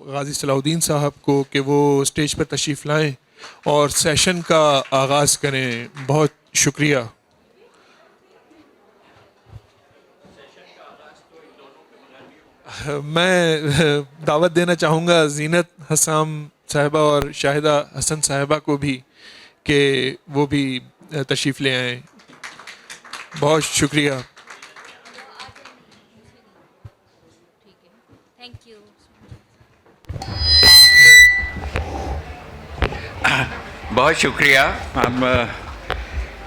غازی صلاح الدین صاحب کو کہ وہ اسٹیج پر تشریف لائیں اور سیشن کا آغاز کریں. بہت شکریہ. میں دعوت دینا چاہوں گا زینت حسام صاحبہ اور شاہدہ حسن صاحبہ کو بھی کہ وہ بھی تشریف لے آئیں. بہت شکریہ. بہت شکریہ. ہم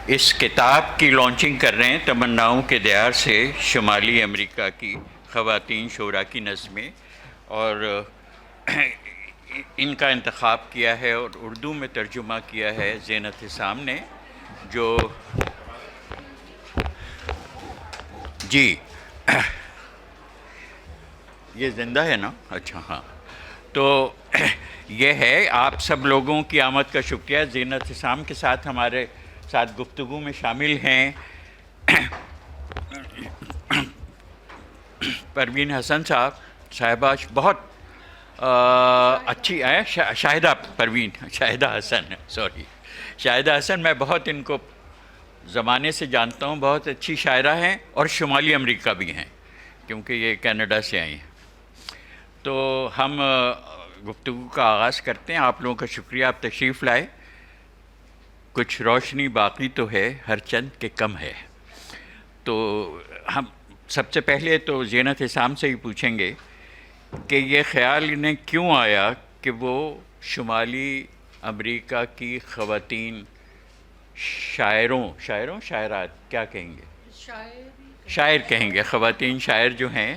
اس کتاب کی لانچنگ کر رہے ہیں تمناؤں کے دیار سے شمالی امریکہ کی خواتین شعراء کی نظمیں، اور ان کا انتخاب کیا ہے اور اردو میں ترجمہ کیا ہے زینت حسام نے، جو جی یہ زندہ ہے نا؟ اچھا ہاں. تو یہ ہے. آپ سب لوگوں کی آمد کا شکریہ. زینت حسام کے ساتھ ہمارے ساتھ گفتگو میں شامل ہیں پروین حسن صاحبہ بہت اچھی ہے. شاہدہ حسن میں بہت ان کو زمانے سے جانتا ہوں. بہت اچھی شاعرہ ہیں اور شمالی امریکہ بھی ہیں کیونکہ یہ کینیڈا سے آئی ہیں. تو ہم گفتگو کا آغاز کرتے ہیں. آپ لوگوں کا شکریہ آپ تشریف لائے. کچھ روشنی باقی تو ہے ہر چند کے کم ہے. تو ہم سب سے پہلے تو زینت حسام سے ہی پوچھیں گے کہ یہ خیال انہیں کیوں آیا کہ وہ شمالی امریکہ کی خواتین شاعرات کیا کہیں گے؟ شاعر کہیں گے. خواتین شاعر جو ہیں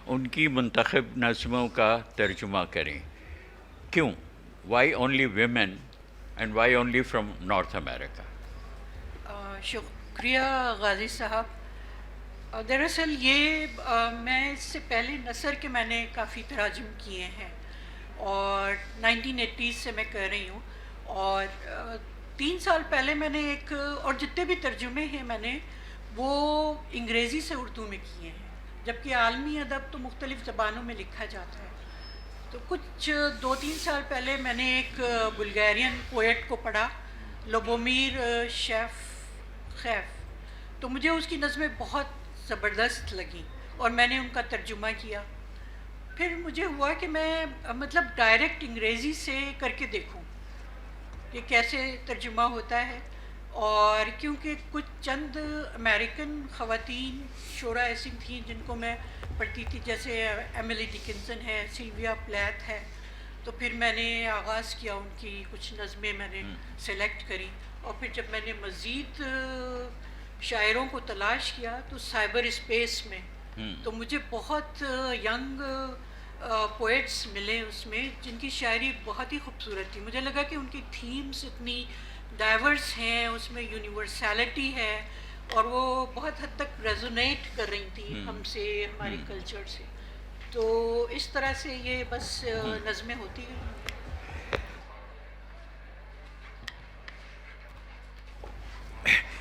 ان کی منتخب نظموں کا ترجمہ کریں. کیوں؟ Why only women and why only from North America? شکریہ غازی صاحب. دراصل یہ میں اس سے پہلے نثر کے میں نے کافی تراجم کیے ہیں اور 1980s سے میں کر رہی ہوں، اور 3 سال پہلے میں نے ایک، اور جتنے بھی ترجمے ہیں میں نے وہ انگریزی سے اردو میں کیے ہیں، جبکہ عالمی ادب تو مختلف زبانوں میں لکھا جاتا ہے. تو کچھ 2-3 سال پہلے میں نے ایک بلگیرین پوئٹ کو پڑھا، لوبومیر شیفخیف. تو مجھے اس کی نظمیں بہت زبردست لگیں اور میں نے ان کا ترجمہ کیا. پھر مجھے ہوا کہ میں مطلب ڈائریکٹ انگریزی سے کر کے دیکھوں کہ کیسے ترجمہ ہوتا ہے. اور کیونکہ کچھ چند امریکن خواتین شعراء ایسی تھیں جن کو میں پڑھتی تھی، جیسے ایملی ڈکنسن ہے، سلویا پلیتھ ہے. تو پھر میں نے آغاز کیا، ان کی کچھ نظمیں میں نے سلیکٹ کری. اور پھر جب میں نے مزید شاعروں کو تلاش کیا تو سائبر اسپیس میں تو مجھے بہت ینگ پوئٹس ملے اس میں جن کی شاعری بہت ہی خوبصورت تھی. مجھے لگا کہ ان کی تھیمز اتنی ڈائیورس ہیں، اس میں یونیورسیلٹی ہے اور وہ بہت حد تک ریزونیٹ کر رہی تھیں ہم سے، ہماری کلچر سے. تو اس طرح سے یہ بس نظمیں ہوتی ہیں.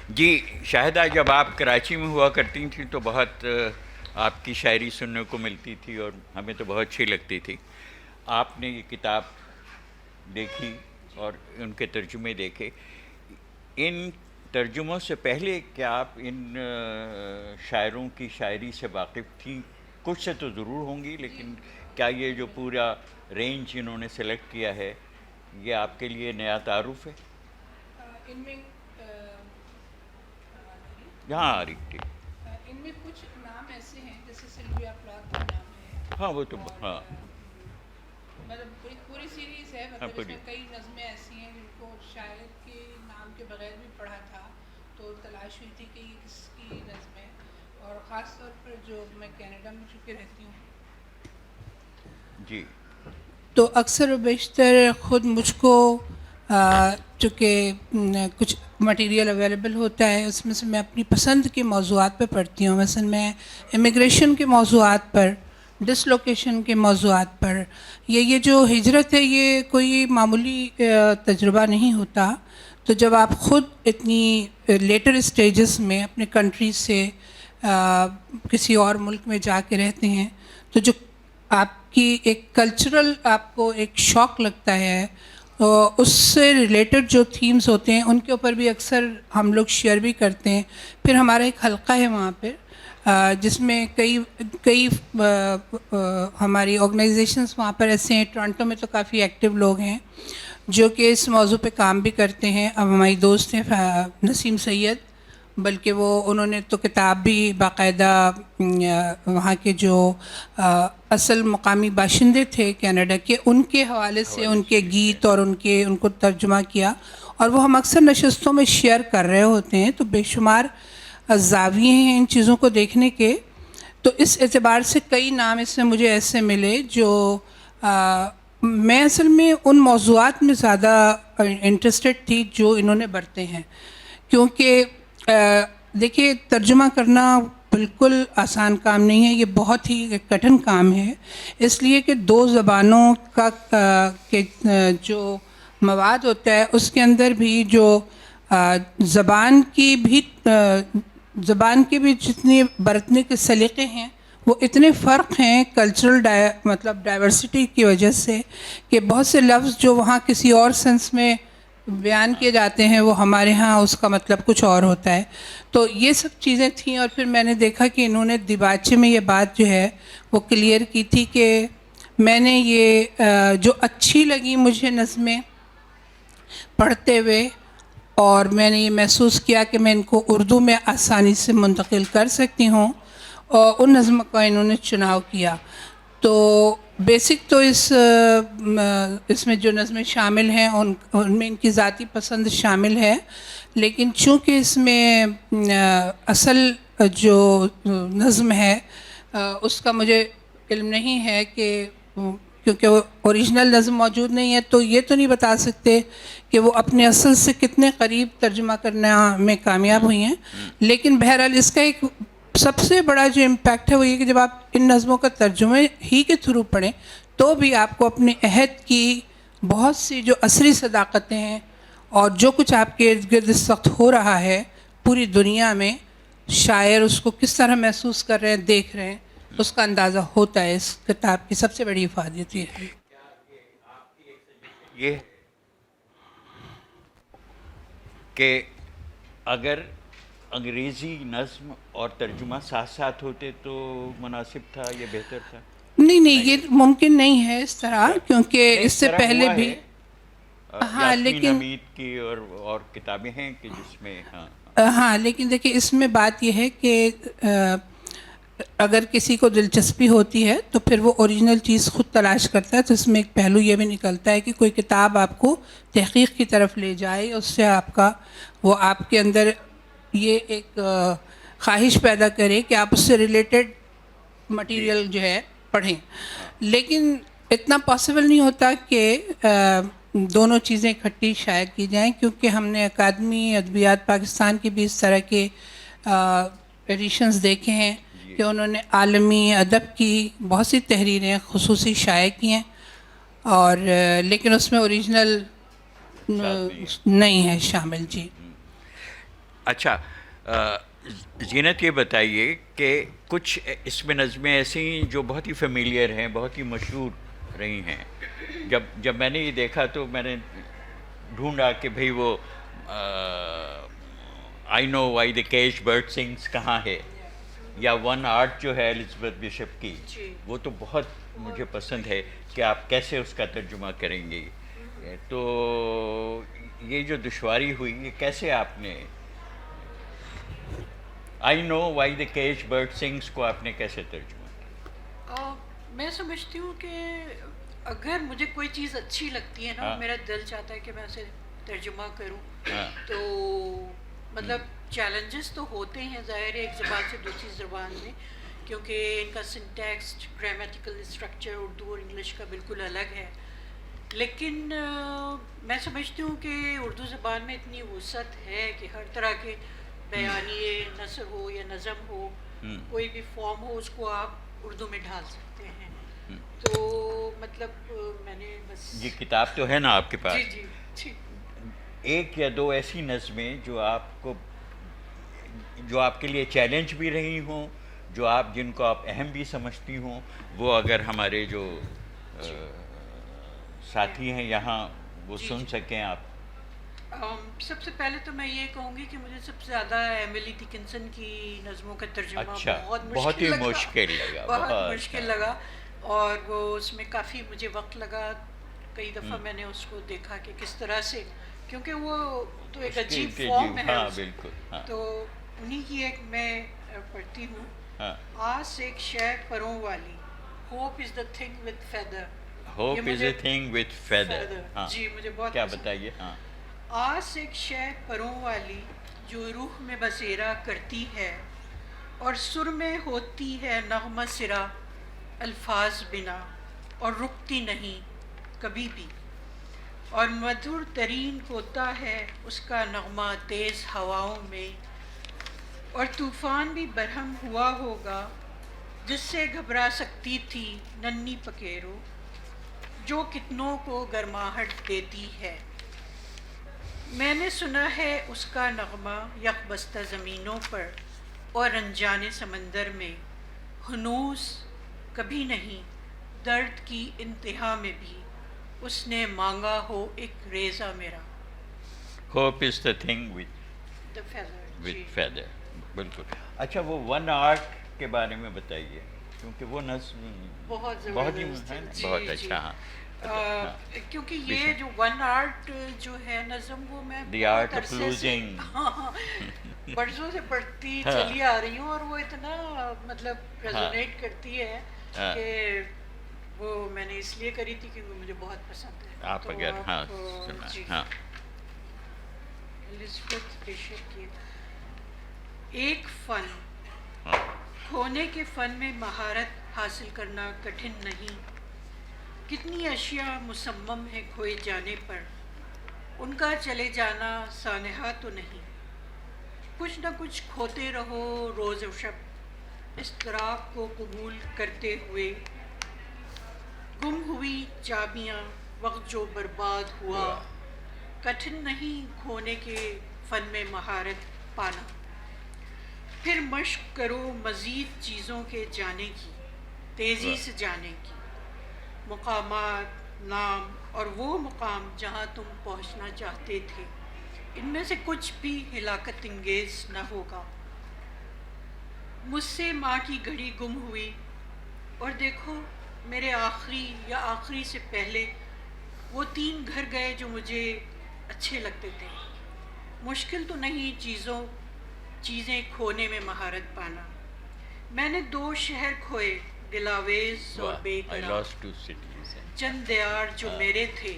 جی شاہدہ، جب آپ کراچی میں ہوا کرتی تھیں تو بہت آپ کی شاعری سننے کو ملتی تھی اور ہمیں تو بہت اچھی لگتی تھی. آپ نے یہ کتاب دیکھی اور ان کے ترجمے دیکھے. ان ترجموں سے پہلے کیا آپ ان شاعروں کی شاعری سے واقف تھیں؟ کچھ سے تو ضرور ہوں گی، لیکن کیا یہ جو پورا رینج انہوں نے سلیکٹ کیا ہے یہ آپ کے لیے نیا تعارف ہے؟ ان میں یہاں آ رہی تھی. ان میں کچھ نام ایسے ہیں جیسے سلویا پلیتھ کا نام ہے. ہاں وہ تو ہاں مطلب پوری سیریز ہے، مطلب اس میں کئی نظمیں ایسی ہیں جن کو شاعر کے نام کے بغیر بھی پڑھا تھا تو تلاش ہوئی تھی کہ یہ کس کی نظم ہے. اور خاص طور پر جو میں کینیڈا میں چونکہ رہتی ہوں جی تو اکثر و بیشتر خود مجھ کو چونکہ کچھ مٹیریل اویلیبل ہوتا ہے اس میں سے میں اپنی پسند کے موضوعات پہ پڑھتی ہوں. مثلا میں امیگریشن کے موضوعات پر ڈسلوکیشن کے موضوعات پر. یہ جو ہجرت ہے یہ کوئی معمولی تجربہ نہیں ہوتا. تو جب آپ خود اتنی لیٹر اسٹیجز میں اپنے کنٹری سے کسی اور ملک میں جا کے رہتے ہیں تو جو آپ کی ایک کلچرل آپ کو ایک شوق لگتا ہے, اس سے ریلیٹڈ جو تھیمز ہوتے ہیں ان کے اوپر بھی اکثر ہم لوگ شیئر بھی کرتے ہیں. پھر ہمارا ایک حلقہ ہے وہاں پہ جس میں کئی ہماری آرگنائزیشنس وہاں پر ایسے ہیں. ٹورانٹو میں تو کافی ایکٹیو لوگ ہیں جو کہ اس موضوع پہ کام بھی کرتے ہیں. اب ہماری دوست ہیں نسیم سید, بلکہ انہوں نے تو کتاب بھی باقاعدہ وہاں کے جو اصل مقامی باشندے تھے کینیڈا کے ان کے حوالے سے ان کے گیت اور ان کو ترجمہ کیا, اور وہ ہم اکثر نشستوں میں شیئر کر رہے ہوتے ہیں. تو بے شمار زاویے ہیں ان چیزوں کو دیکھنے کے. تو اس اعتبار سے کئی نام اس میں مجھے ایسے ملے جو میں اصل میں ان موضوعات میں زیادہ انٹرسٹڈ تھی جو انہوں نے برتے ہیں, کیونکہ دیکھیے ترجمہ کرنا بالکل آسان کام نہیں ہے, یہ بہت ہی کٹھن کام ہے. اس لیے کہ 2 زبانوں کا جو مواد ہوتا ہے اس کے اندر بھی جو زبان کے بھی جتنے برتنے کے سلیقے ہیں وہ اتنے فرق ہیں کلچرل مطلب ڈائیورسٹی کی وجہ سے کہ بہت سے لفظ جو وہاں کسی اور سینس میں بیان کیے جاتے ہیں وہ ہمارے ہاں اس کا مطلب کچھ اور ہوتا ہے. تو یہ سب چیزیں تھیں. اور پھر میں نے دیکھا کہ انہوں نے دیباچے میں یہ بات جو ہے وہ کلیئر کی تھی کہ میں نے یہ جو اچھی لگی مجھے نظمیں پڑھتے ہوئے اور میں نے یہ محسوس کیا کہ میں ان کو اردو میں آسانی سے منتقل کر سکتی ہوں, اور ان نظموں کا انہوں نے چناؤ کیا. تو بیسک تو اس میں جو نظمیں شامل ہیں ان میں ان کی ذاتی پسند شامل ہے, لیکن چونکہ اس میں اصل جو نظم ہے اس کا مجھے علم نہیں ہے کہ کیونکہ وہ اوریجنل نظم موجود نہیں ہے تو یہ تو نہیں بتا سکتے کہ وہ اپنے اصل سے کتنے قریب ترجمہ کرنے میں کامیاب ہوئی ہیں. لیکن بہرحال اس کا ایک سب سے بڑا جو امپیکٹ ہے وہ یہ کہ جب آپ ان نظموں کا ترجمے ہی کے تھرو پڑھیں تو بھی آپ کو اپنے عہد کی بہت سی جو عصری صداقتیں ہیں اور جو کچھ آپ کے ارد گرد اس وقت ہو رہا ہے پوری دنیا میں, شاعر اس کو کس طرح محسوس کر رہے ہیں, دیکھ رہے ہیں, اس کا اندازہ ہوتا ہے. اس کتاب کی سب سے بڑی افادیت یہ ہے. یہ کہ اگر انگریزی نظم اور ترجمہ ساتھ ساتھ ہوتے تو مناسب تھا, یہ بہتر تھا. نہیں یہ ممکن نہیں ہے اس طرح, کیونکہ اس سے پہلے بھی ہاں لیکن حمید کی اور کتابیں ہیں کہ جس میں ہاں لیکن دیکھیے اس میں بات یہ ہے کہ اگر کسی کو دلچسپی ہوتی ہے تو پھر وہ اوریجنل چیز خود تلاش کرتا ہے. تو اس میں ایک پہلو یہ بھی نکلتا ہے کہ کوئی کتاب آپ کو تحقیق کی طرف لے جائے, اس سے آپ کے اندر یہ ایک خواہش پیدا کرے کہ آپ اس سے ریلیٹڈ مٹیریل جو ہے پڑھیں. لیکن اتنا پاسبل نہیں ہوتا کہ دونوں چیزیں اکٹھی شائع کی جائیں, کیونکہ ہم نے اکادمی ادبیات پاکستان کی بھی اس طرح کے ایڈیشنز دیکھے ہیں کہ انہوں نے عالمی ادب کی بہت سی تحریریں خصوصی شائع کی ہیں, اور لیکن اس میں اوریجنل نہیں ہے شامل. جی اچھا, زینت یہ بتائیے کہ کچھ اس میں نظمیں ایسی جو بہت ہی فیملیئر ہیں, بہت ہی مشہور رہی ہیں. جب میں نے یہ دیکھا تو میں نے ڈھونڈا کہ بھئی وہ آئی نو وائی دا کیج برڈ سنگس کہاں ہے, یا ون آرٹ جو ہے الزبتھ بشپ کی, وہ تو بہت مجھے پسند ہے کہ آپ کیسے اس کا ترجمہ کریں گے. تو یہ جو دشواری ہوئی یہ کیسے آپ نے آئی نو وائی دا کیج برڈ سنگس کو آپ نے کیسے ترجمہ کیا؟ میں سمجھتی ہوں کہ اگر مجھے کوئی چیز اچھی لگتی ہے نا, میرا دل چاہتا ہے کہ میں اسے ترجمہ کروں. تو مطلب چیلنجز تو ہوتے ہیں ظاہر ہے ایک زبان سے دوسری زبان میں, کیونکہ ان کا سنٹیکس, گرامیٹیکل اسٹرکچر اردو اور انگلش کا بالکل الگ ہے. لیکن میں سمجھتی ہوں کہ اردو زبان میں اتنی وسعت ہے کہ ہر طرح کے بیانیے, نثر ہو یا نظم ہو, کوئی بھی فارم ہو, اس کو آپ اردو میں ڈھال سکتے ہیں. تو مطلب میں نے بس یہ کتاب تو ہے نا آپ کے پاس؟ جی جی جی. ایک یا دو ایسی نظمیں جو آپ کے لیے چیلنج بھی رہی ہوں، جن کو آپ اہم بھی سمجھتی ہوں، وہ اگر ہمارے جو ساتھی ہیں یہاں وہ سن سکیں آپ. سب سے پہلے تو میں یہ کہوں گی کہ مجھے سب سے زیادہ ایملی ڈکنسن کی نظموں کا ترجمہ اچھا، بہت ہی مشکل لگا، بہت مشکل لگا، اور وہ اس میں کافی مجھے وقت لگا. کئی دفعہ میں نے اس کو دیکھا کہ کس طرح سے، کیونکہ وہ تو ایک عجیب فارم ہے. ہاں بالکل. تو انہی کی ایک میں پڑھتی ہوں. آس ایک شے پروں والی، hope is the thing with feather. Hope is a thing with feather. جی مجھے بہت کیا بتائیے. ہاں. آس ایک شے پروں والی جو روح میں بسیرا کرتی ہے، اور سر میں ہوتی ہے نغمہ سرا الفاظ بنا، اور رکتی نہیں کبھی بھی، اور مدھر ترین ہوتا ہے اس کا نغمہ تیز ہواؤں میں، اور طوفان بھی برہم ہوا ہوگا جس سے گھبرا سکتی تھی ننھی پکیرو، جو کتنوں کو گرماہٹ دیتی ہے. میں نے سنا ہے اس کا نغمہ یک بستہ زمینوں پر اور انجانے سمندر میں، ہنوز کبھی نہیں درد کی انتہا میں بھی اس نے مانگا ہو ایک ریزہ میرا. Hope is the thing with feather. بالکل. اچھا، وہ ون آرٹ کے بارے میں بتائیے، کیونکہ وہ نظم بہت ہی بہت اچھا. ہاں. کیونکہ یہ جو ون آرٹ جو ہے نظم، وہ میں دی آرٹ آف لوزنگ برسوں سے پڑھتی چلی آ رہی ہوں، اور وہ اتنا مطلب ریزونیٹ کرتی ہے کہ وہ میں نے اس لیے کری تھی کیونکہ مجھے بہت پسند ہے. آپ اگر ہاں الزبتھ بشپ کی ایک فن، کھونے کے فن میں مہارت حاصل کرنا کٹھن نہیں. کتنی اشیاء مصمم ہے کھوئے جانے پر، ان کا چلے جانا سانحہ تو نہیں. کچھ نہ کچھ کھوتے رہو روز و شب، اضطراب کو قبول کرتے ہوئے. گم ہوئی چابیاں وقت جو برباد ہوا، کٹھن نہیں کھونے کے فن میں مہارت پانا. پھر مشق کرو مزید چیزوں کے جانے کی، تیزی سے جانے کی. مقامات، نام اور وہ مقام جہاں تم پہنچنا چاہتے تھے، ان میں سے کچھ بھی ہلاکت انگیز نہ ہوگا. مجھ سے ماں کی گھڑی گم ہوئی، اور دیکھو میرے آخری سے پہلے وہ 3 گھر گئے جو مجھے اچھے لگتے تھے. مشکل تو نہیں چیزیں کھونے میں مہارت پانا. میں نے 2 شہر کھوئے، دلاویز اور بے قرار. چند دیار جو میرے تھے،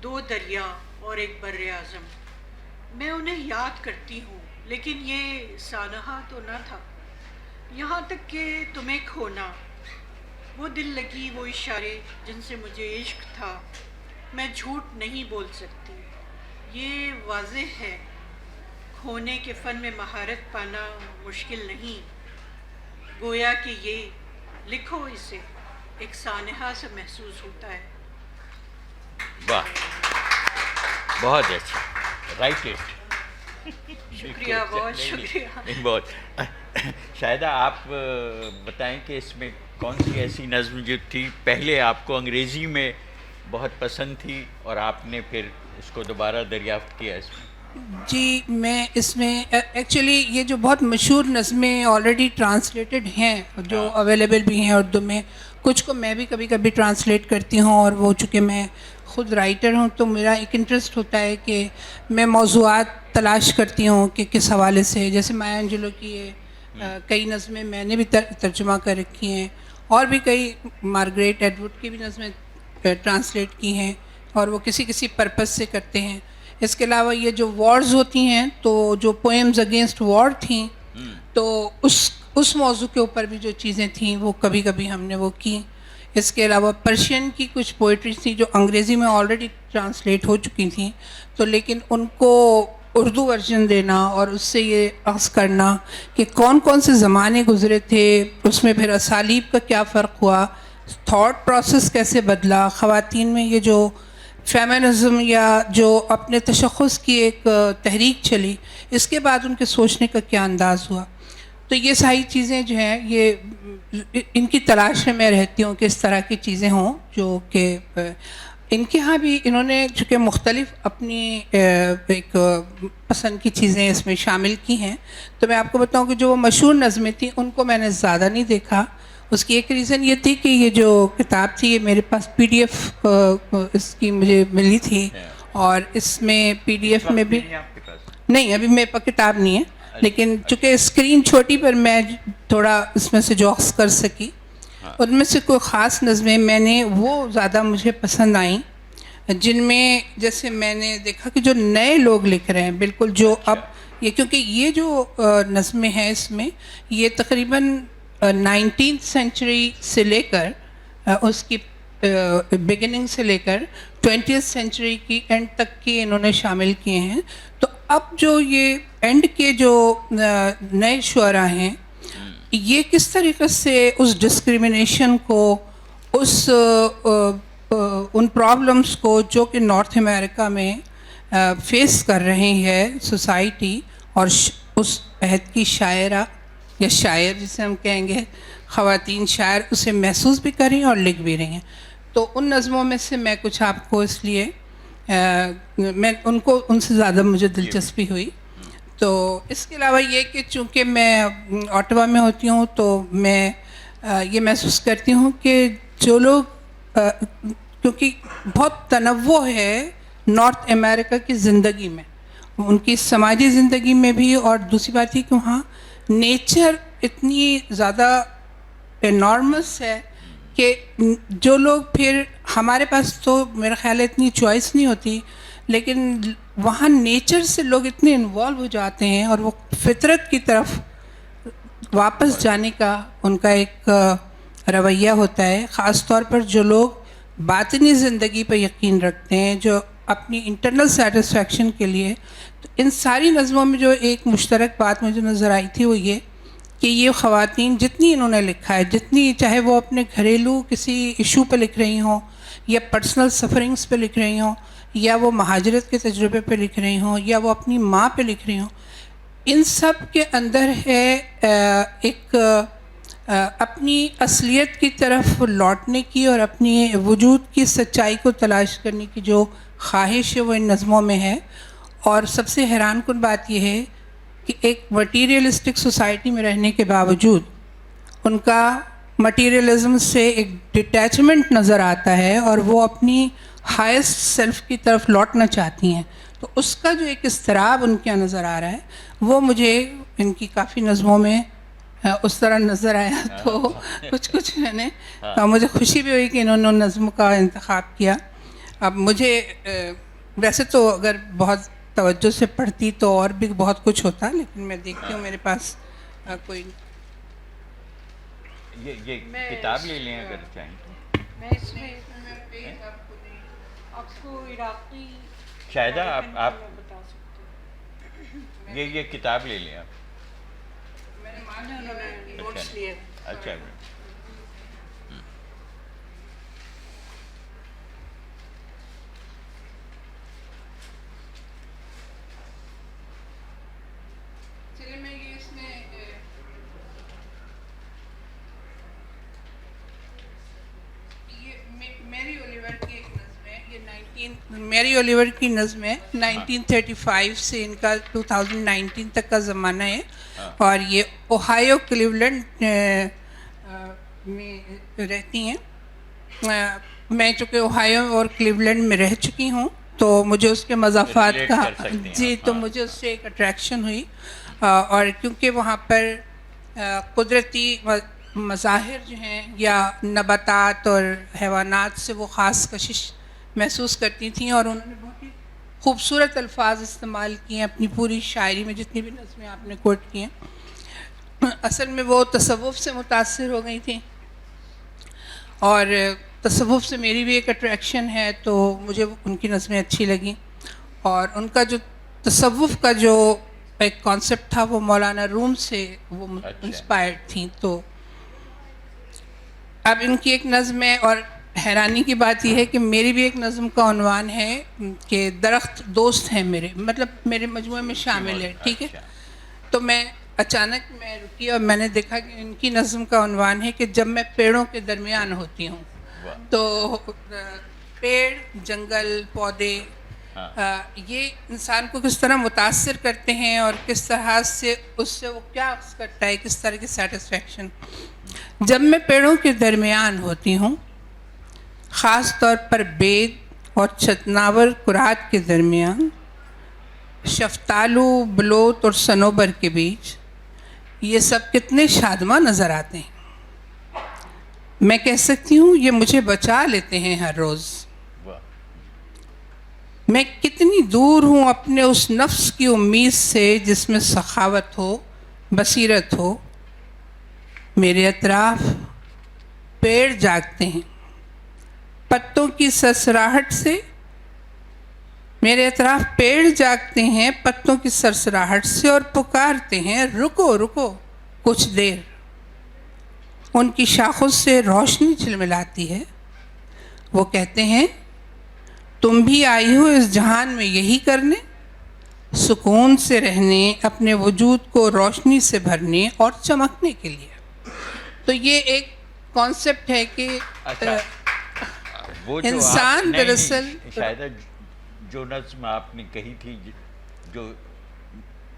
2 دریا اور ایک بر اعظم. میں انہیں یاد کرتی ہوں، لیکن یہ سانحہ تو نہ تھا. یہاں تک کہ تمہیں کھونا، وہ دل لگی، وہ اشارے جن سے مجھے عشق تھا. میں جھوٹ نہیں بول سکتی، یہ واضح ہے. کھونے کے فن میں مہارت پانا مشکل نہیں. گویا کہ یہ لکھو اسے ایک سانحہ سے محسوس ہوتا ہے. واہ، بہت اچھا. Right it. شکریہ، بہت شکریہ. بہت. شاہدہ، آپ بتائیں کہ اس میں کون سی ایسی نظم جو تھی پہلے آپ کو انگریزی میں بہت پسند تھی اور آپ نے پھر اس کو دوبارہ دریافت کیا اس میں؟ جی، میں اس میں ایکچولی یہ جو بہت مشہور نظمیں آلریڈی ٹرانسلیٹڈ ہیں، جو اویلیبل بھی ہیں اردو میں، کچھ کو میں بھی کبھی کبھی ٹرانسلیٹ کرتی ہوں. اور وہ چونکہ میں خود رائٹر ہوں تو میرا ایک انٹرسٹ ہوتا ہے کہ میں موضوعات تلاش کرتی ہوں کہ کس حوالے سے. جیسے مایا انجلو کی کئی نظمیں میں نے بھی ترجمہ کر رکھی ہیں، اور بھی کئی مارگریٹ ایڈورڈ کی بھی نظمیں ٹرانسلیٹ کی ہیں، اور وہ کسی پرپس سے کرتے ہیں. اس کے علاوہ یہ جو وارز ہوتی ہیں، تو جو پوئمز اگینسٹ وار تھیں، تو اس موضوع کے اوپر بھی جو چیزیں تھیں وہ کبھی کبھی ہم نے وہ کی. اس کے علاوہ پرشین کی کچھ پوئٹریز تھیں جو انگریزی میں آلریڈی ٹرانسلیٹ ہو چکی تھیں، تو لیکن ان کو اردو ورژن دینا اور اس سے یہ عکس کرنا کہ کون کون سے زمانے گزرے تھے، اس میں پھر اسالیب کا کیا فرق ہوا، تھاٹ پروسیس کیسے بدلا، خواتین میں یہ جو فیمنزم یا جو اپنے تشخص کی ایک تحریک چلی، اس کے بعد ان کے سوچنے کا کیا انداز ہوا. تو یہ ساری چیزیں جو ہیں یہ ان کی تلاش میں رہتی ہوں کہ اس طرح کی چیزیں ہوں جو کہ ان کے ہاں بھی انہوں نے چونکہ مختلف اپنی ایک پسند کی چیزیں اس میں شامل کی ہیں. تو میں آپ کو بتاؤں کہ جو وہ مشہور نظمیں تھیں ان کو میں نے زیادہ نہیں دیکھا. اس کی ایک ریزن یہ تھی کہ یہ جو کتاب تھی یہ میرے پاس پی ڈی ایف اس کی مجھے ملی تھی، اور اس میں پی ڈی ایف میں بھی نہیں، ابھی میرے پاس کتاب نہیں ہے، لیکن چونکہ اسکرین چھوٹی پر میں تھوڑا اس میں سے جوکس کر سکی. ان میں سے کوئی خاص نظمیں میں نے وہ زیادہ مجھے پسند آئیں جن میں جیسے میں نے دیکھا کہ جو نئے لوگ لکھ رہے ہیں بالکل جو اب یہ، کیونکہ یہ جو نظمیں ہیں اس میں یہ تقریباً 19th سینچری سے لے کر اس کی بگننگ سے لے کر 20th سینچری کی اینڈ تک کی انہوں نے شامل کیے ہیں. تو اب جو یہ اینڈ کے جو نئے شعراء ہیں یہ کس طریقے سے اس ڈسکریمنیشن کو، اس ان پرابلمس کو جو کہ نارتھ امریکہ میں فیس کر رہے ہیں سوسائٹی، اور اس عہد کی شاعرہ یا شاعر جسے ہم کہیں گے خواتین شاعر اسے محسوس بھی کر رہی ہیں اور لکھ بھی رہی ہیں. تو ان نظموں میں سے میں کچھ آپ کو اس لیے میں ان سے زیادہ مجھے دلچسپی ہوئی. تو اس کے علاوہ یہ کہ چونکہ میں اوٹوا میں ہوتی ہوں تو میں یہ محسوس کرتی ہوں کہ جو لوگ کیونکہ بہت تنوع ہے نارتھ امریکہ کی زندگی میں، ان کی سماجی زندگی میں بھی، اور دوسری بات یہ کہ وہاں نیچر اتنی زیادہ انارمس ہے کہ جو لوگ پھر ہمارے پاس تو میرا خیال ہے اتنی چوائس نہیں ہوتی، لیکن وہاں نیچر سے لوگ اتنے انوالو ہو جاتے ہیں اور وہ فطرت کی طرف واپس جانے کا ان کا ایک رویہ ہوتا ہے. خاص طور پر جو لوگ باطنی زندگی پہ یقین رکھتے ہیں، جو اپنی انٹرنل سیٹسفیکشن کے لیے. تو ان ساری نظموں میں جو ایک مشترک بات مجھے نظر آئی تھی وہ یہ کہ یہ خواتین جتنی انہوں نے لکھا ہے، جتنی چاہے وہ اپنے گھریلو کسی ایشو پہ لکھ رہی ہوں یا پرسنل سفرنگس پہ لکھ رہی ہوں یا وہ مہاجرت کے تجربے پہ لکھ رہی ہوں یا وہ اپنی ماں پہ لکھ رہی ہوں، ان سب کے اندر ہے ایک اپنی اصلیت کی طرف لوٹنے کی اور اپنی وجود کی سچائی کو تلاش کرنے کی جو خواہش ہے وہ ان نظموں میں ہے. اور سب سے حیران کن بات یہ ہے کہ ایک مٹیریلسٹک سوسائٹی میں رہنے کے باوجود ان کا مٹیریلزم سے ایک ڈٹیچمنٹ نظر آتا ہے اور وہ اپنی ہائیسٹ سیلف کی طرف لوٹنا چاہتی ہیں. تو اس کا جو ایک اضطراب ان کے نظر آ رہا ہے وہ مجھے ان کی کافی نظموں میں اس طرح نظر آیا. تو کچھ میں نے مجھے خوشی بھی ہوئی کہ انہوں نے نظموں کا انتخاب کیا. اب مجھے ویسے تو اگر بہت توجہ سے پڑھتی تو اور بھی بہت کچھ ہوتا، لیکن میں دیکھتی ہوں میرے پاس کوئی یہ کتاب لے لیں اگر چاہیں تو. میں اس میں آپ کو عراقی شاہدہ آپ بتا سکتے ہیں. یہ کتاب لے لیں آپ. انہوں نے نوٹس لیے. اچھا چلے میں یہ اس میں میری اولیور کی ایک نظم ہے، یہ میری اولیور کی نظم ہے 1935 سے ان کا 2019 تک کا زمانہ ہے. اور یہ اوہایو کلیولینڈ میں رہتی ہیں. میں چونکہ اوہایو اور کلیولینڈ میں رہ چکی ہوں تو مجھے اس کے مضافات کا جی تو مجھے اس سے ایک اٹریکشن ہوئی. اور کیونکہ وہاں پر قدرتی مظاہر جو ہیں یا نباتات اور حیوانات سے وہ خاص کشش محسوس کرتی تھیں، اور انہوں نے بہت ہی خوبصورت الفاظ استعمال کیے ہیں اپنی پوری شاعری میں. جتنی بھی نظمیں آپ نے کوٹ کی ہیں اصل میں وہ تصوف سے متاثر ہو گئی تھیں، اور تصوف سے میری بھی ایک اٹریکشن ہے تو مجھے ان کی نظمیں اچھی لگیں. اور ان کا جو تصوف کا جو ایک کانسیپٹ تھا وہ مولانا روم سے وہ اچھا۔ انسپائرڈ تھیں. تو اب ان کی ایک نظم ہے، اور حیرانی کی بات یہ ہے کہ میری بھی ایک نظم کا عنوان ہے کہ درخت دوست ہیں میرے، مطلب میرے مجموعے میں شامل ہے. ٹھیک ہے. اچھا۔ تو میں اچانک میں رکی اور میں نے دیکھا کہ ان کی نظم کا عنوان ہے کہ جب میں پیڑوں کے درمیان ہوتی ہوں. واہ۔ تو پیڑ، جنگل، پودے، ہاں۔ یہ انسان کو کس طرح متاثر کرتے ہیں اور کس طرح سے اس سے وہ کیا اخذ کرتا ہے، کس طرح کی سیٹسفیکشن. جب میں پیڑوں کے درمیان ہوتی ہوں، خاص طور پر بید اور چھتناور کرات کے درمیان، شفتالو، بلوت اور صنوبر کے بیچ، یہ سب کتنے شادماں نظر آتے ہیں. میں کہہ سکتی ہوں یہ مجھے بچا لیتے ہیں ہر روز. واہ۔ میں کتنی دور ہوں اپنے اس نفس کی امید سے جس میں سخاوت ہو، بصیرت ہو. میرے اطراف پیڑ جاگتے ہیں پتوں کی سرسراہٹ سے، میرے اطراف پیڑ جاگتے ہیں پتوں کی سرسراہٹ سے اور پکارتے ہیں رکو رکو کچھ دیر. ان کی شاخوں سے روشنی جھلملاتی ہے. وہ کہتے ہیں تم بھی آئی ہو اس جہان میں یہی کرنے، سکون سے رہنے، اپنے وجود کو روشنی سے بھرنے اور چمکنے کے لیے. تو یہ ایک کانسیپٹ ہے کہ اچھا، وہ جو انسان دراصل شاید جو نظم آپ نے کہی تھی جو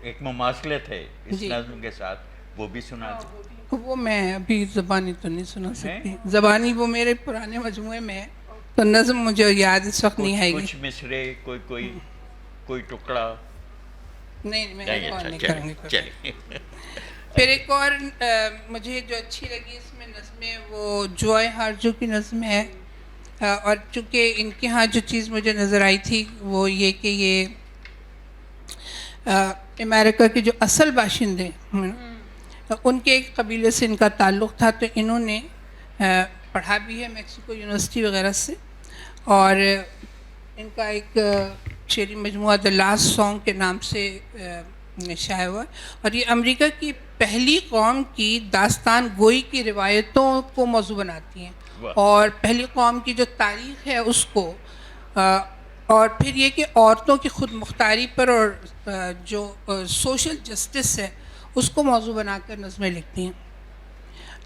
ایک مماثلت ہے اس جی. نظم کے ساتھ، وہ بھی سنا دیں۔ وہ میں ابھی زبانی تو نہیں سنا سکتی. زبانی وہ میرے پرانے مجموعے میں ہے، تو نظم مجھے یاد اس وقت نہیں آئے گی. کچھ مصرے، کوئی ٹکڑا؟ نہیں، میں نہیں، ریکارڈ اچھا، نہیں کروں گی. چلیے۔ پھر ایک اور مجھے جو اچھی لگی اس میں نظمیں، وہ جوائے ہارجو کی نظم ہے. اور چونکہ ان کے ہاں جو چیز مجھے نظر آئی تھی وہ یہ کہ یہ امریکہ کے جو اصل باشندے ہیں ان کے ایک قبیلے سے ان کا تعلق تھا. تو انہوں نے پڑھا بھی ہے میکسیکو یونیورسٹی وغیرہ سے، اور ان کا ایک شعری مجموعہ دا لاسٹ سانگ کے نام سے شائع ہوا. اور یہ امریکہ کی پہلی قوم کی داستان گوئی کی روایتوں کو موضوع بناتی ہیں، اور پہلی قوم کی جو تاریخ ہے اس کو، اور پھر یہ کہ عورتوں کی خود مختاری پر اور جو سوشل جسٹس ہے اس کو موضوع بنا کر نظمیں لکھتی ہیں.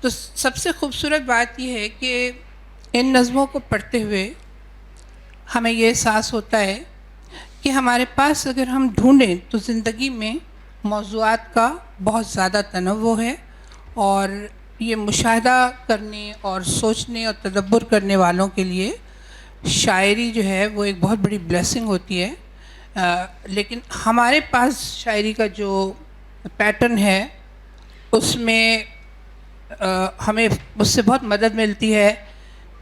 تو سب سے خوبصورت بات یہ ہے کہ ان نظموں کو پڑھتے ہوئے ہمیں یہ احساس ہوتا ہے کہ ہمارے پاس اگر ہم ڈھونڈیں تو زندگی میں موضوعات کا بہت زیادہ تنوع ہے، اور یہ مشاہدہ کرنے اور سوچنے اور تدبر کرنے والوں کے لیے شاعری جو ہے وہ ایک بہت بڑی بلیسنگ ہوتی ہے. لیکن ہمارے پاس شاعری کا جو پیٹرن ہے اس میں ہمیں اس سے بہت مدد ملتی ہے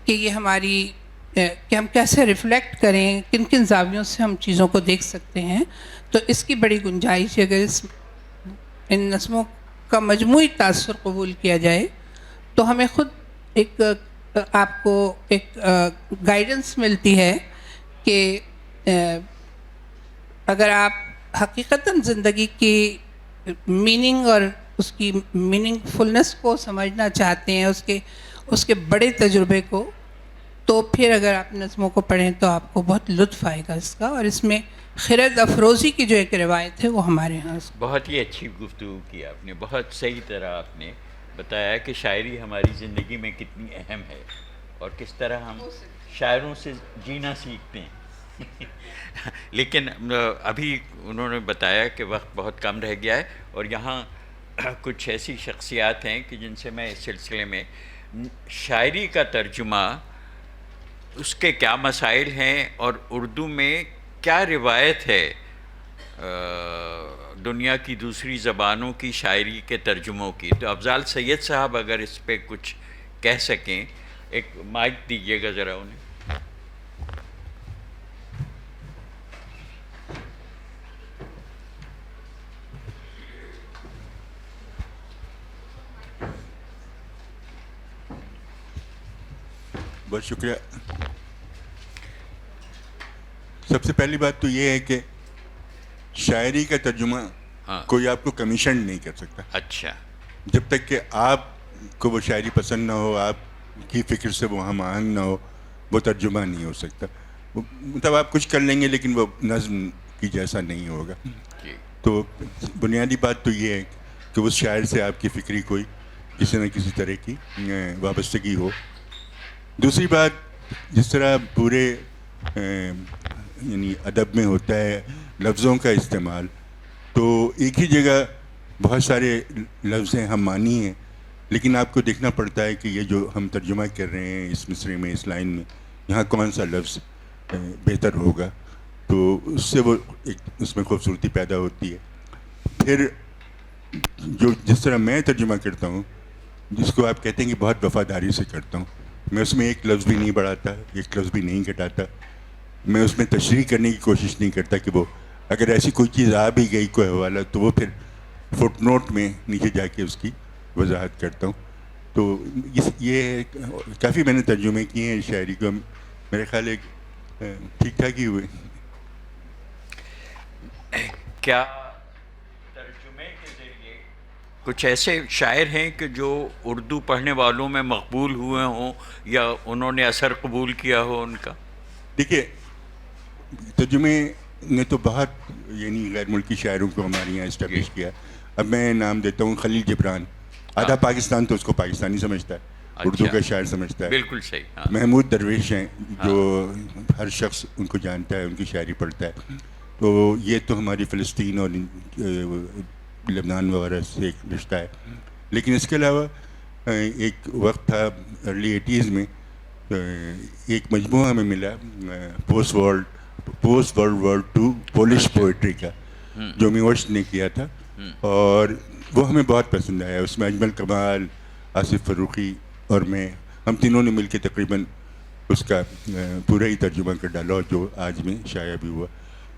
کہ یہ ہماری کہ ہم کیسے ریفلیکٹ کریں، کن کن زاویوں سے ہم چیزوں کو دیکھ سکتے ہیں. تو اس کی بڑی گنجائش ہے. اگر ان نظموں کا مجموعی تاثر قبول کیا جائے تو ہمیں خود ایک آپ کو ایک گائیڈنس ملتی ہے کہ اگر آپ حقیقتاً زندگی کی میننگ اور اس کی میننگ فلنس کو سمجھنا چاہتے ہیں، اس کے بڑے تجربے کو، تو پھر اگر آپ نظموں کو پڑھیں تو آپ کو بہت لطف آئے گا اس کا. اور اس میں خرد افروزی کی جو ایک روایت ہے وہ ہمارے ہاں بہت ہی اچھی گفتگو کی آپ نے، بہت صحیح طرح آپ نے بتایا کہ شاعری ہماری زندگی میں کتنی اہم ہے اور کس طرح ہم شاعروں سے جینا سیکھتے ہیں. لیکن ابھی انہوں نے بتایا کہ وقت بہت کم رہ گیا ہے، اور یہاں کچھ ایسی شخصیات ہیں کہ جن سے میں اس سلسلے میں شاعری کا ترجمہ، اس کے کیا مسائل ہیں اور اردو میں کیا روایت ہے دنیا کی دوسری زبانوں کی شاعری کے ترجموں کی. تو افضال سید صاحب اگر اس پہ کچھ کہہ سکیں، ایک مائک دیجیے گا ذرا انہیں. بہت شکریہ. سب سے پہلی بات تو یہ ہے کہ شاعری کا ترجمہ ہاں. کوئی آپ کو کمیشن نہیں کر سکتا. اچھا. جب تک کہ آپ کو وہ شاعری پسند نہ ہو, آپ کی فکر سے وہ ہم آہنگ نہ ہو, وہ ترجمہ نہیں ہو سکتا. مطلب آپ کچھ کر لیں گے لیکن وہ نظم کی جیسا نہیں ہوگا. جی. تو بنیادی بات تو یہ ہے کہ اس شاعر سے آپ کی فکری کوئی کسی نہ کسی طرح کی وابستگی ہو. دوسری بات, جس طرح پورے یعنی ادب میں ہوتا ہے لفظوں کا استعمال, تو ایک ہی جگہ بہت سارے لفظ ہیں, ہم معنی ہیں, لیکن آپ کو دیکھنا پڑتا ہے کہ یہ جو ہم ترجمہ کر رہے ہیں اس مصرعے میں, اس لائن میں, یہاں کون سا لفظ بہتر ہوگا. تو اس سے وہ ایک اس میں خوبصورتی پیدا ہوتی ہے. پھر جو جس طرح میں ترجمہ کرتا ہوں, جس کو آپ کہتے ہیں کہ بہت وفاداری سے کرتا ہوں, میں اس میں ایک لفظ بھی نہیں بڑھاتا, ایک لفظ بھی نہیں گھٹاتا. میں اس میں تشریح کرنے کی کوشش نہیں کرتا کہ وہ اگر ایسی کوئی چیز آ بھی گئی, کوئی حوالہ, تو وہ پھر فٹ نوٹ میں نیچے جا کے اس کی وضاحت کرتا ہوں. تو یہ کافی میں نے ترجمے کیے ہیں شاعری کو, میرے خیال ایک ٹھیک ٹھاک ہی ہوئے. کیا ترجمے کے ذریعے کچھ ایسے شاعر ہیں کہ جو اردو پڑھنے والوں میں مقبول ہوئے ہوں یا انہوں نے اثر قبول کیا ہو ان کا؟ دیکھیے, ترجمے نے تو بہت یعنی غیر ملکی شاعروں کو ہمارے یہاں اسٹیبلش کیا. اب میں نام دیتا ہوں خلیل جبران. آدھا پاکستان تو اس کو پاکستانی سمجھتا ہے, اردو کا شاعر سمجھتا ہے. بالکل صحیح. محمود درویش ہیں جو ہر شخص ان کو جانتا ہے, ان کی شاعری پڑھتا ہے. تو یہ تو ہماری فلسطین اور لبنان وغیرہ سے ایک رشتہ ہے. لیکن اس کے علاوہ ایک وقت تھا ارلی 80s میں, ایک مجموعہ ہمیں ملا post world war 2 Polish poetry کا, جو میوش نے کیا تھا, اور وہ ہمیں بہت پسند آیا. اس میں اجمل کمال, آصف فروخی اور میں, ہم تینوں نے مل کے تقریباً اس کا پورا ہی ترجمہ کر ڈالا, جو آج میں شائع بھی ہوا.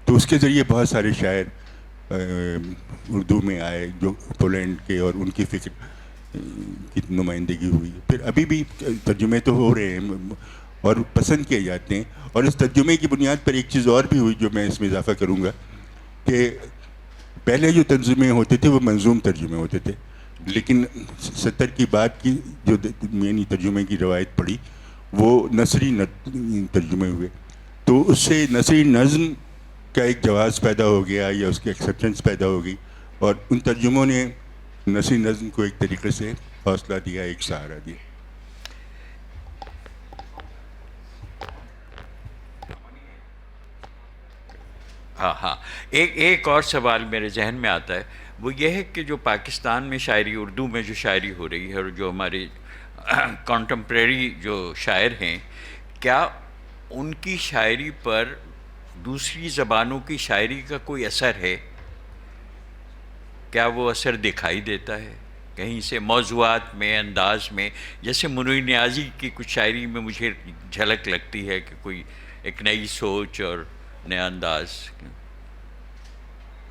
تو اس کے ذریعے بہت سارے شاعر اردو میں آئے جو پولینڈ کے, اور ان کی فکر کی نمائندگی ہوئی. پھر ابھی بھی ترجمے تو ہو رہے ہیں اور پسند کیے جاتے ہیں. اور اس ترجمے کی بنیاد پر ایک چیز اور بھی ہوئی جو میں اس میں اضافہ کروں گا, کہ پہلے جو ترجمے ہوتے تھے وہ منظوم ترجمے ہوتے تھے, لیکن 70 کی بعد کی جو یعنی ترجمے کی روایت پڑی وہ نثری ترجمے ہوئے. تو اس سے نثری نظم کا ایک جواز پیدا ہو گیا, یا اس کی ایکسیپٹنس پیدا ہو گئی, اور ان ترجموں نے نثری نظم کو ایک طریقے سے حوصلہ دیا, ایک سہارا دیا. ہاں, ایک اور سوال میرے ذہن میں آتا ہے, وہ یہ ہے کہ جو پاکستان میں شاعری, اردو میں جو شاعری ہو رہی ہے, اور جو ہمارے کانٹمپریری جو شاعر ہیں, کیا ان کی شاعری پر دوسری زبانوں کی شاعری کا کوئی اثر ہے؟ کیا وہ اثر دکھائی دیتا ہے کہیں سے موضوعات میں, انداز میں؟ جیسے منوی نیازی کی کچھ شاعری میں مجھے جھلک لگتی ہے کہ کوئی ایک نئی سوچ اور نیا انداز.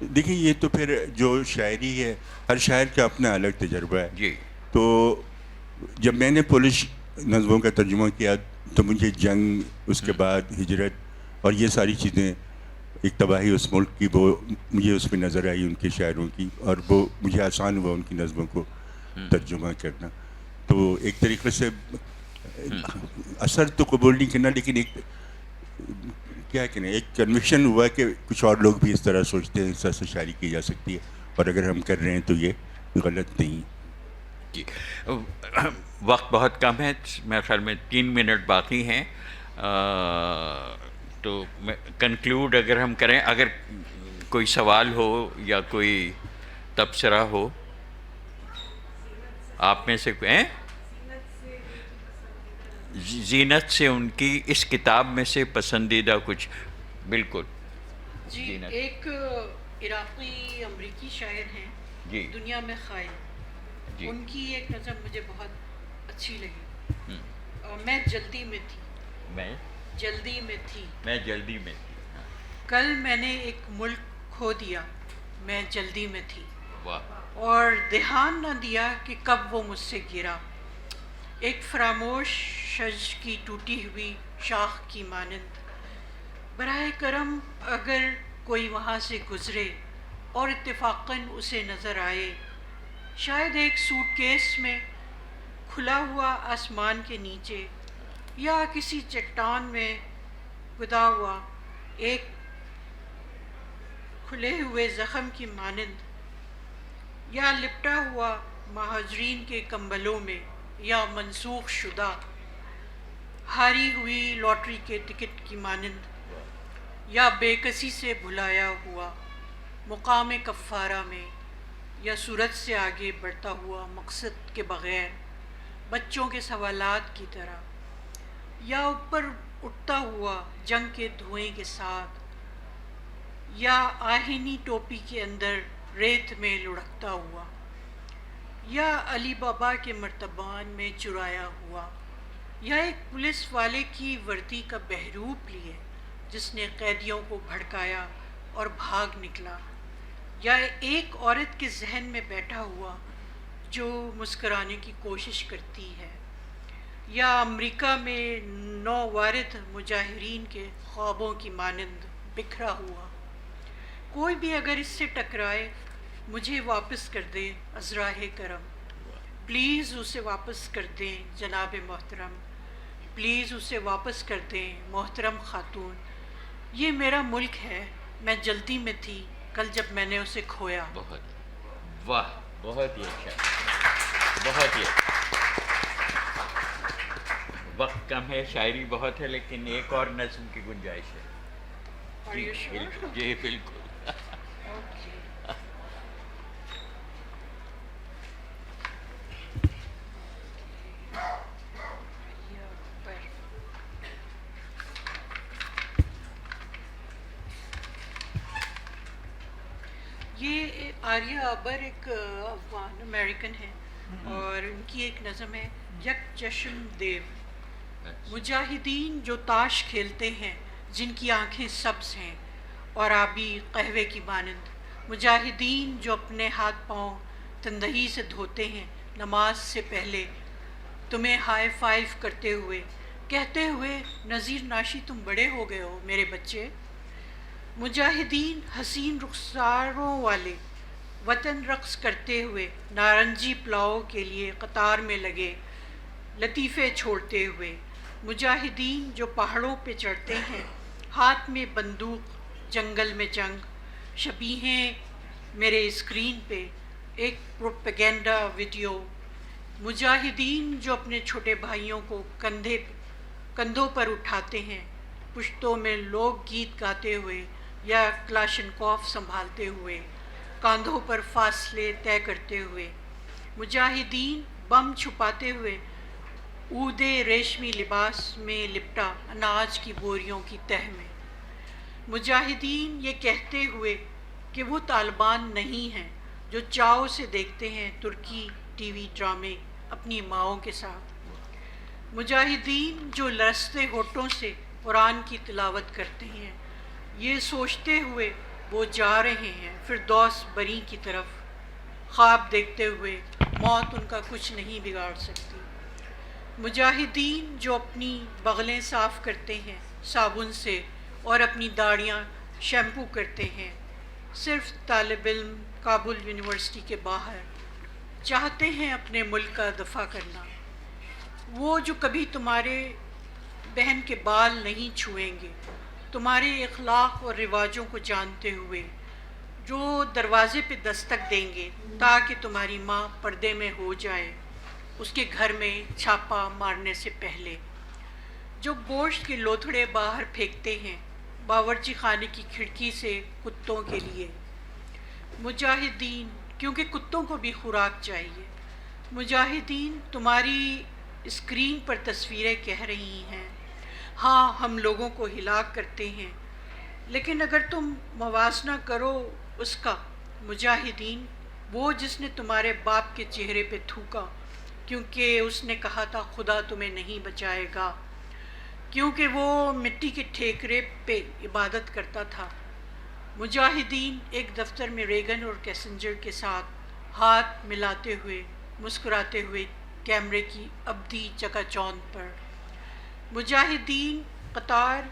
دیکھیں, یہ تو پھر جو شاعری ہے ہر شاعر کا اپنا الگ تجربہ ہے. جی. تو جب میں نے پولش نظموں کا ترجمہ کیا تو مجھے جنگ, اس کے بعد ہجرت اور یہ ساری چیزیں, ایک تباہی اس ملک کی, وہ مجھے اس میں نظر آئی ان کے شاعروں کی, اور وہ مجھے آسان ہوا ان کی نظموں کو ترجمہ کرنا. تو ایک طریقے سے اثر تو قبول نہیں کرنا, لیکن ایک کیا کہنا, ایک کنوکشن ہوا کہ کچھ اور لوگ بھی اس طرح سوچتے ہیں, اس طرح سے شاعری کی جا سکتی ہے, اور اگر ہم کر رہے ہیں تو یہ غلط نہیں. جی, وقت بہت کم ہے, میرے خیال میں 3 منٹ باقی ہیں. تو کنکلوڈ اگر ہم کریں, اگر کوئی سوال ہو یا کوئی تبصرہ ہو آپ میں سے کوئی, زینت سے ان کی اس کتاب میں سے پسندیدہ کچھ. بالکل جی, ایک عراقی امریکی شاعر ہیں جی, دنیا میں خائن, جی, ان کی ایک نظم مجھے بہت اچھی لگی. میں جلدی میں تھی, میں جلدی میں تھی, میں جلدی میں تھی. کل میں نے ایک ملک کھو دیا, میں جلدی میں تھی, واہ. اور دھیان نہ دیا کہ کب وہ مجھ سے گرا, ایک فراموش شج کی ٹوٹی ہوئی شاخ کی مانند. براہ کرم اگر کوئی وہاں سے گزرے اور اتفاقاً اسے نظر آئے، شاید ایک سوٹ کیس میں کھلا ہوا آسمان کے نیچے، یا کسی چٹان میں گدا ہوا ایک کھلے ہوئے زخم کی مانند، یا لپٹا ہوا مہاجرین کے کمبلوں میں، یا منسوخ شدہ ہاری ہوئی لاٹری کے ٹکٹ کی مانند، یا بے کسی سے بھلایا ہوا مقام کفارہ میں، یا سورج سے آگے بڑھتا ہوا مقصد کے بغیر بچوں کے سوالات کی طرح، یا اوپر اٹھتا ہوا جنگ کے دھوئیں کے ساتھ، یا آہنی ٹوپی کے اندر ریت میں لڑھکتا ہوا، یا علی بابا کے مرتبان میں چرایا ہوا، یا ایک پولیس والے کی وردی کا بحروپ لیے جس نے قیدیوں کو بھڑکایا اور بھاگ نکلا، یا ایک عورت کے ذہن میں بیٹھا ہوا جو مسکرانے کی کوشش کرتی ہے، یا امریکہ میں نووارد مجاہرین کے خوابوں کی مانند بکھرا ہوا۔ کوئی بھی اگر اس سے ٹکرائے مجھے واپس کر دے عذراء کرم، پلیز اسے واپس کر دیں جناب محترم، پلیز اسے واپس کر دیں محترم خاتون، یہ میرا ملک ہے، میں جلدی میں تھی کل جب میں نے اسے کھویا۔ بہت واہ، بہت ہی اچھا، بہت ہی اچھا۔ وقت کم ہے، شاعری بہت ہے، لیکن ایک اور نظم کی گنجائش ہے۔ Are you sure? بالکل، جی بالکل۔ Okay. یہ آریہ ابر ایک افغان امریکن ہے، اور ان کی ایک نظم ہے یک چشم دیو۔ مجاہدین جو تاش کھیلتے ہیں جن کی آنکھیں سبز ہیں اور آبی قہوے کی مانند، مجاہدین جو اپنے ہاتھ پاؤں تندہی سے دھوتے ہیں نماز سے پہلے، تمہیں ہائی فائیو کرتے ہوئے کہتے ہوئے نذیر ناشی تم بڑے ہو گئے ہو میرے بچے۔ مجاہدین حسین رخساروں والے وطن رقص کرتے ہوئے نارنجی پلاؤ کے لیے قطار میں لگے لطیفے چھوڑتے ہوئے، مجاہدین جو پہاڑوں پہ چڑھتے ہیں ہاتھ میں بندوق جنگل میں جنگ، شبیہیں میرے اسکرین پہ ایک پروپیگنڈا ویڈیو، مجاہدین جو اپنے چھوٹے بھائیوں کو کندھوں پر اٹھاتے ہیں پشتوں میں لوک گیت گاتے ہوئے یا کلاشنکوف سنبھالتے ہوئے، کاندھوں پر فاصلے طے کرتے ہوئے، مجاہدین بم چھپاتے ہوئے اودے ریشمی لباس میں لپٹا اناج کی بوریوں کی تہ میں، مجاہدین یہ کہتے ہوئے کہ وہ طالبان نہیں ہیں جو چاؤ سے دیکھتے ہیں ترکی ٹی وی ڈرامے اپنی ماؤں کے ساتھ، مجاہدین جو لرزتے ہونٹوں سے قرآن کی تلاوت کرتے ہیں یہ سوچتے ہوئے وہ جا رہے ہیں فردوس بری کی طرف، خواب دیکھتے ہوئے موت ان کا کچھ نہیں بگاڑ سکتی، مجاہدین جو اپنی بغلیں صاف کرتے ہیں صابن سے اور اپنی داڑیاں شیمپو کرتے ہیں، صرف طالب علم کابل یونیورسٹی کے باہر چاہتے ہیں اپنے ملک کا دفاع کرنا، وہ جو کبھی تمہارے بہن کے بال نہیں چھوئیں گے، تمہارے اخلاق اور رواجوں کو جانتے ہوئے، جو دروازے پہ دستک دیں گے تاکہ تمہاری ماں پردے میں ہو جائے اس کے گھر میں چھاپا مارنے سے پہلے، جو گوشت کے لوتھڑے باہر پھینکتے ہیں باورچی خانے کی کھڑکی سے کتوں کے لیے، مجاہدین کیونکہ کتوں کو بھی خوراک چاہیے، مجاہدین تمہاری اسکرین پر تصویریں کہہ رہی ہیں ہاں ہم لوگوں کو ہلاک کرتے ہیں، لیکن اگر تم موازنہ کرو اس کا، مجاہدین وہ جس نے تمہارے باپ کے چہرے پہ تھوکا کیونکہ اس نے کہا تھا خدا تمہیں نہیں بچائے گا، کیونکہ وہ مٹی کے ٹھیکرے پہ عبادت کرتا تھا، مجاہدین ایک دفتر میں ریگن اور کیسنجر کے ساتھ ہاتھ ملاتے ہوئے مسکراتے ہوئے کیمرے کی ابدی چکا چوند پر، مجاہدین قطار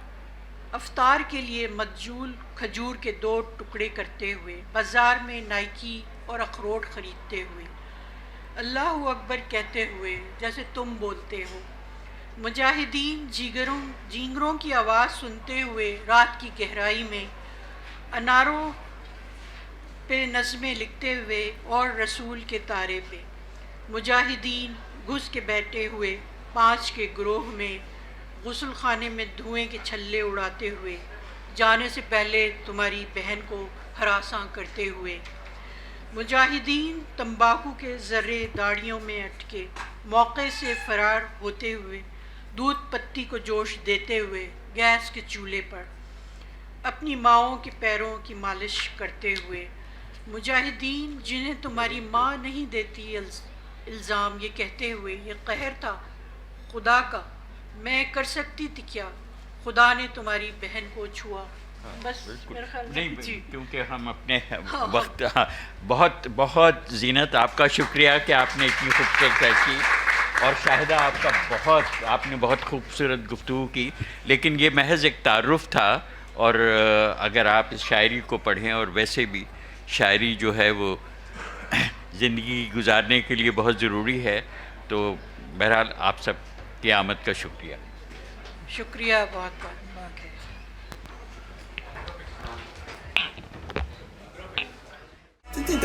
افطار کے لیے مدجول کھجور کے 2 ٹکڑے کرتے ہوئے، بازار میں نائکی اور اخروٹ خریدتے ہوئے، اللہ اکبر کہتے ہوئے جیسے تم بولتے ہو، مجاہدین جینگروں کی آواز سنتے ہوئے رات کی گہرائی میں، اناروں پہ نظمیں لکھتے ہوئے اور رسول کے تارے پہ، مجاہدین گھس کے بیٹھے ہوئے 5 کے گروہ میں، غسل خانے میں دھوئیں کے چھلے اڑاتے ہوئے، جانے سے پہلے تمہاری بہن کو ہراساں کرتے ہوئے، مجاہدین تمباکو کے ذرے داڑھیوں میں اٹکے موقع سے فرار ہوتے ہوئے، دودھ پتی کو جوش دیتے ہوئے گیس کے چولہے پر، اپنی ماؤں کے پیروں کی مالش کرتے ہوئے، مجاہدین جنہیں تمہاری ماں نہیں دیتی الزام یہ کہتے ہوئے یہ قہر تھا خدا کا، میں کر سکتی تھی کیا، خدا نے تمہاری بہن کو چھوا. بس میرا خیال نہیں جی کیونکہ ہم اپنے وقت بہت بہت زینت آپ کا شکریہ کہ آپ نے اتنی خوبصورت کی، اور شاہدہ آپ کا آپ نے بہت خوبصورت گفتگو کی، لیکن یہ محض ایک تعارف تھا، اور اگر آپ اس شاعری کو پڑھیں، اور ویسے بھی شاعری جو ہے وہ زندگی گزارنے کے لیے بہت ضروری ہے، تو بہرحال آپ سب کی آمد کا شکریہ. شکریہ بہت بہت. Din